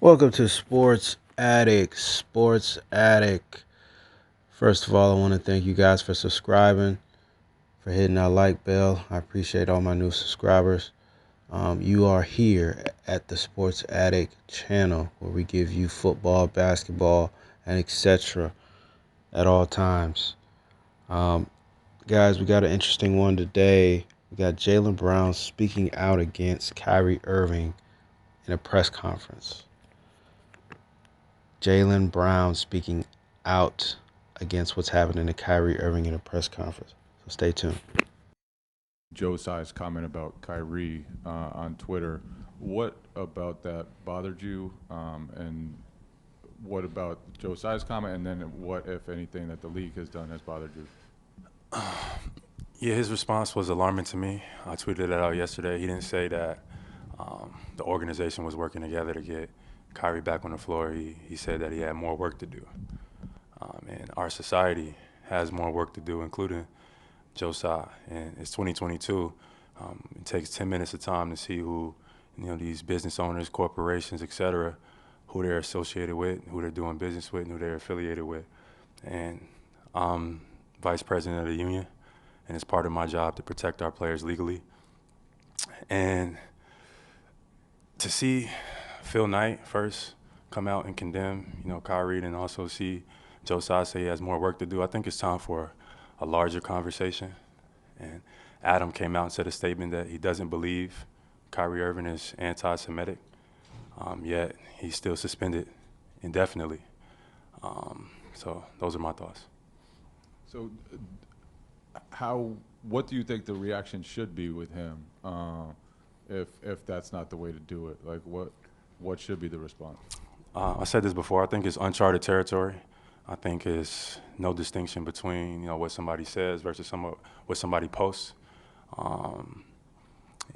Welcome to Sports Addict. Sports Addict. First of all, I want to thank you guys for subscribing, for hitting that like bell. I appreciate all my new subscribers. You are here at the Sports Addict channel where we give you football, basketball, and etc. at all times. Um, Guys, we got an interesting one today. We got Jalen Brown speaking out against Kyrie Irving in a press conference. Jalen Brown speaking out against what's happening to Kyrie Irving in a press conference. So stay tuned. Joe Tsai's comment about Kyrie on Twitter. What about that bothered you? And what about Joe Tsai's comment? And then what, if anything, that the league has done has bothered you? Yeah, his response was alarming to me. I tweeted it out yesterday. He didn't say that the organization was working together to get Kyrie back on the floor. He said that he had more work to do. And our society has more work to do, including Joe Tsai. And it's 2022. It takes 10 minutes of time to see who, these business owners, corporations, et cetera, who they're associated with, who they're doing business with, and who they're affiliated with. And I'm vice president of the union, and it's part of my job to protect our players legally. And to see Phil Knight first come out and condemn, Kyrie, and also see Joe Tsai say he has more work to do, I think it's time for a larger conversation. And Adam came out and said a statement that he doesn't believe Kyrie Irving is anti-Semitic, yet he's still suspended indefinitely. So those are my thoughts. So, what do you think the reaction should be with him if that's not the way to do it? Like, what should be the response? I said this before. I think it's uncharted territory. I think it's no distinction between what somebody says versus what somebody posts.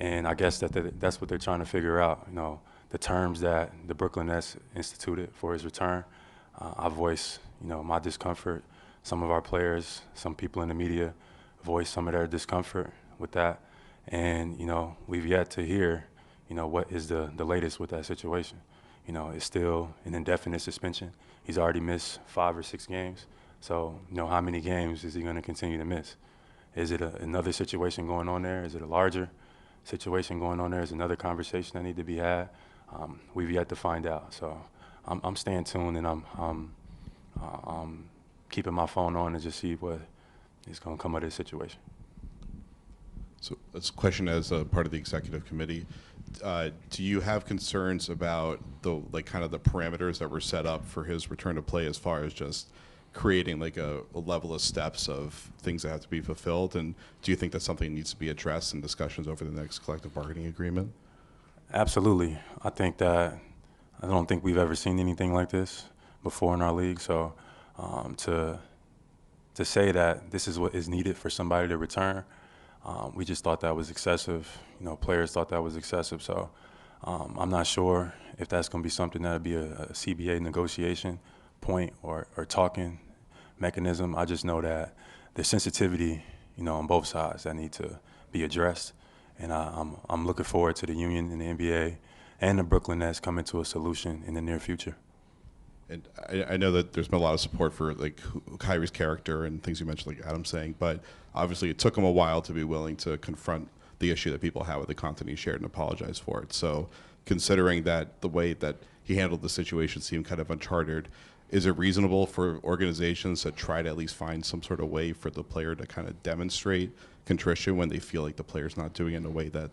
And I guess that's what they're trying to figure out. The terms that the Brooklyn Nets instituted for his return. I voice my discomfort. Some of our players, some people in the media, voice some of their discomfort with that. And we've yet to hear what is the latest with that situation. It's still an indefinite suspension. He's already missed 5 or 6 games. So, how many games is he going to continue to miss? Is it another situation going on there? Is it a larger situation going on there? Is another conversation that need to be had? We've yet to find out. So, I'm staying tuned, and I'm keeping my phone on to just see what is going to come of this situation. So this question as a part of the executive committee, do you have concerns about the kind of the parameters that were set up for his return to play as far as just creating like a level of steps of things that have to be fulfilled? And do you think that's something that needs to be addressed in discussions over the next collective bargaining agreement? Absolutely. I don't think we've ever seen anything like this before in our league. So to say that this is what is needed for somebody to return, we just thought that was excessive. Players thought that was excessive. So I'm not sure if that's going to be something that would be a CBA negotiation point or talking mechanism. I just know that there's sensitivity, on both sides that need to be addressed. And I'm looking forward to the union and the NBA and the Brooklyn Nets coming to a solution in the near future. And I know that there's been a lot of support for like Kyrie's character and things you mentioned, like Adam saying, but obviously it took him a while to be willing to confront the issue that people have with the content he shared and apologize for it. So considering that the way that he handled the situation seemed kind of uncharted, is it reasonable for organizations to try to at least find some sort of way for the player to kind of demonstrate contrition when they feel like the player's not doing it in a way that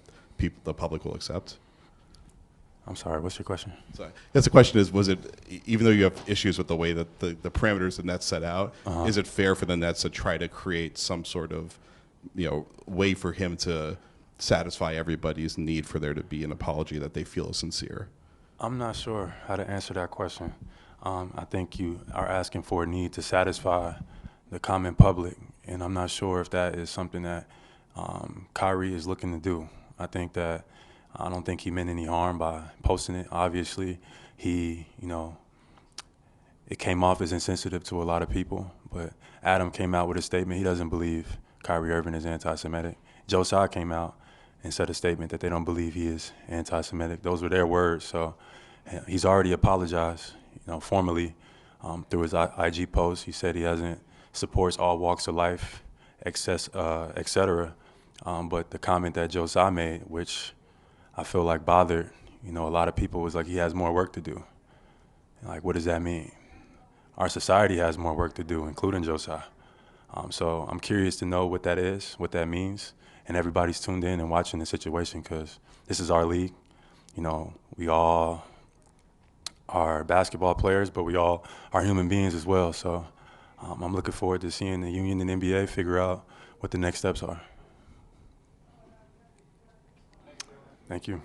the public will accept? I'm sorry, what's your question? So I guess the question is, was it, even though you have issues with the way that the parameters the Nets set out, is it fair for the Nets to try to create some sort of, way for him to satisfy everybody's need for there to be an apology that they feel is sincere? I'm not sure how to answer that question. I think you are asking for a need to satisfy the common public, and I'm not sure if that is something that Kyrie is looking to do. I don't think he meant any harm by posting it. Obviously, it came off as insensitive to a lot of people, but Adam came out with a statement. He doesn't believe Kyrie Irving is anti-Semitic. Joe Tsai came out and said a statement that they don't believe he is anti-Semitic. Those were their words. So He's already apologized, formally through his IG post. He said he supports all walks of life, etc. But the comment that Josiah made, which I feel like bothered, a lot of people, was like, he has more work to do. Like, what does that mean? Our society has more work to do, including Josiah. So I'm curious to know what that is, what that means, and everybody's tuned in and watching the situation because this is our league. We all are basketball players, but we all are human beings as well. So I'm looking forward to seeing the union and NBA figure out what the next steps are. Thank you.